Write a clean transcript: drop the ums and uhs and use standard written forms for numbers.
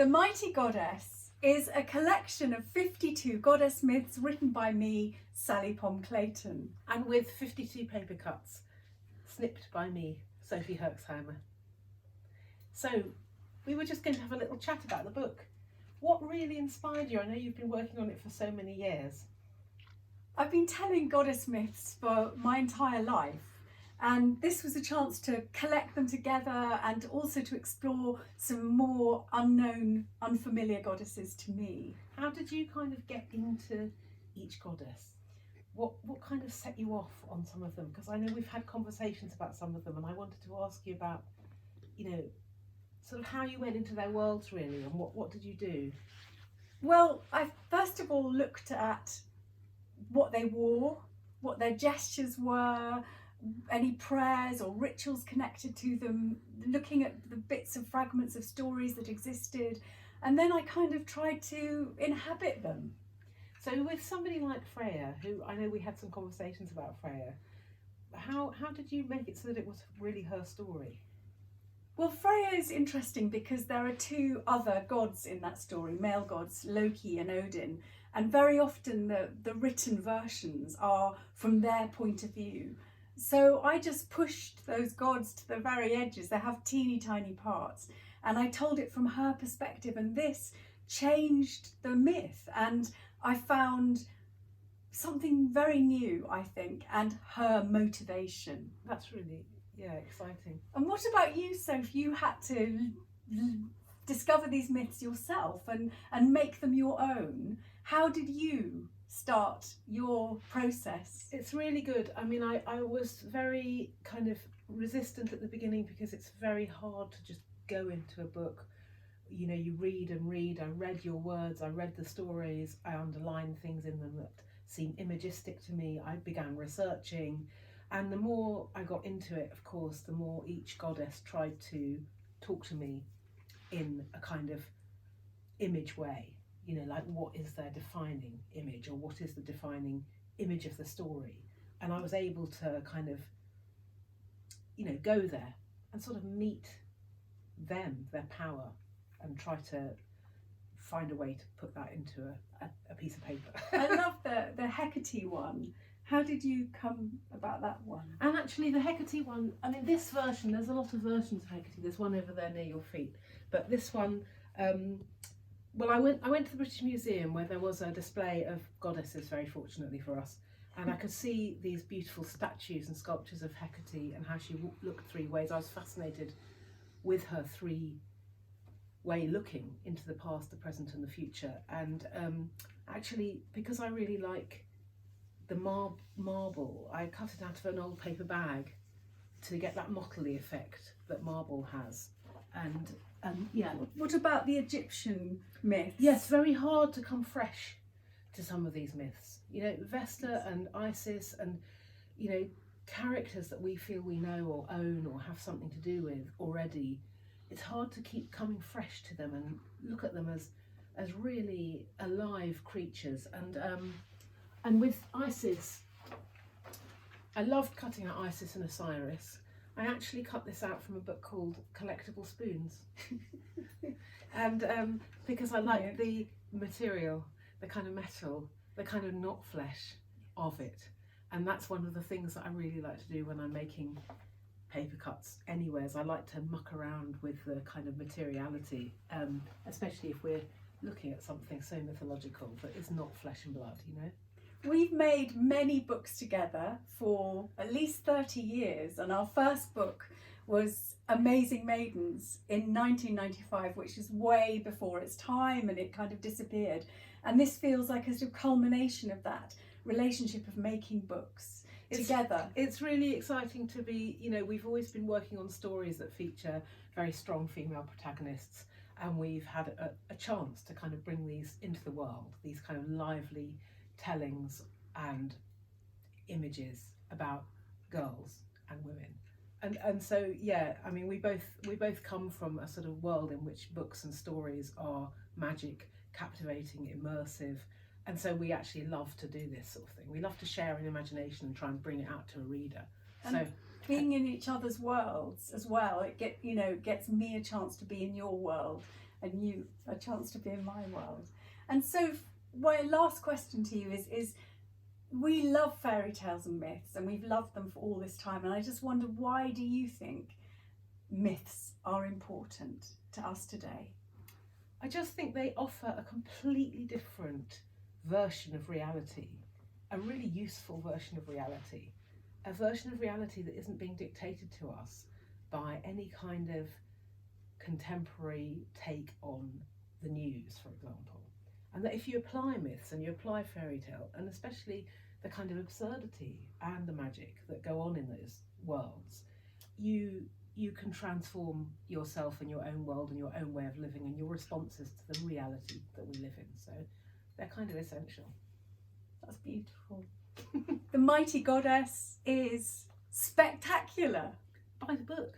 The Mighty Goddess is a collection of 52 goddess myths written by me, Sally Pomme Clayton. And with 52 paper cuts, snipped by me, Sophie Herxheimer. So, we were just going to have a little chat about the book. What really inspired you? I know you've been working on it for so many years. I've been telling goddess myths for my entire life, and this was a chance to collect them together and also to explore some more unknown, unfamiliar goddesses to me. How did you kind of get into each goddess? What kind of set you off on some of them? Because I know we've had conversations about some of them, and I wanted to ask you about, sort of how you went into their worlds really, and what did you do? Well, I first of all looked at what they wore, what their gestures were, any prayers or rituals connected to them, looking at the bits and fragments of stories that existed, and then I kind of tried to inhabit them. So with somebody like Freya, who I know we had some conversations about Freya, how did you make it so that it was really her story? Well, Freya is interesting because there are two other gods in that story, male gods, Loki and Odin, and very often the written versions are from their point of view. So I just pushed those gods to the very edges. They have teeny tiny parts, and I told it from her perspective, and this changed the myth, and I found something very new, I think, and her motivation. That's really, exciting. And what about you, Soph? You had to discover these myths yourself and make them your own. How did you start your process? It's really good. I mean, I was very kind of resistant at the beginning because it's very hard to just go into a book. You read and read. I read your words, I read the stories, I underlined things in them that seemed imagistic to me. I began researching, and the more I got into it, of course, the more each goddess tried to talk to me in a kind of image way. Like what is their defining image, or what is the defining image of the story? And I was able to kind of, go there and sort of meet them, their power, and try to find a way to put that into a piece of paper. I love the Hecate one. How did you come about that one? And actually the Hecate one, I mean this version, there's a lot of versions of Hecate. There's one over there near your feet. But this one, well, I went to the British Museum where there was a display of goddesses, very fortunately for us. And I could see these beautiful statues and sculptures of Hecate and how she looked three ways. I was fascinated with her three-way looking into the past, the present and the future. And actually, because I really like the marble, I cut it out of an old paper bag to get that motley effect that marble has. And yeah. What about the Egyptian myths? Yes, very hard to come fresh to some of these myths. Vesta and Isis and, characters that we feel we know or own or have something to do with already. It's hard to keep coming fresh to them and look at them as really alive creatures. And with Isis, I loved cutting out Isis and Osiris. I actually cut this out from a book called Collectible Spoons. And because I like the material, the kind of metal, the kind of not flesh of it. And that's one of the things that I really like to do when I'm making paper cuts anywheres. I like to muck around with the kind of materiality, especially if we're looking at something so mythological that is not flesh and blood, We've made many books together for at least 30 years, and our first book was Amazing Maidens in 1995, which is way before its time, and it kind of disappeared. And this feels like a sort of culmination of that relationship of making books together. It's really exciting to be, we've always been working on stories that feature very strong female protagonists, and we've had a chance to kind of bring these into the world, these kind of lively tellings and images about girls and women. And so I mean we both come from a sort of world in which books and stories are magic, captivating, immersive, and so we actually love to do this sort of thing. We love to share an imagination and try and bring it out to a reader. And so being in each other's worlds as well, it gets me a chance to be in your world, and you a chance to be in my world. And so my last question to you is we love fairy tales and myths, and we've loved them for all this time, and I just wonder, why do you think myths are important to us today? I just think they offer a completely different version of reality, a really useful version of reality, a version of reality that isn't being dictated to us by any kind of contemporary take on the news, for example. And that if you apply myths and you apply fairy tale, and especially the kind of absurdity and the magic that go on in those worlds, you can transform yourself and your own world and your own way of living and your responses to the reality that we live in. So they're kind of essential. That's beautiful. The Mighty Goddess is spectacular. Buy the book.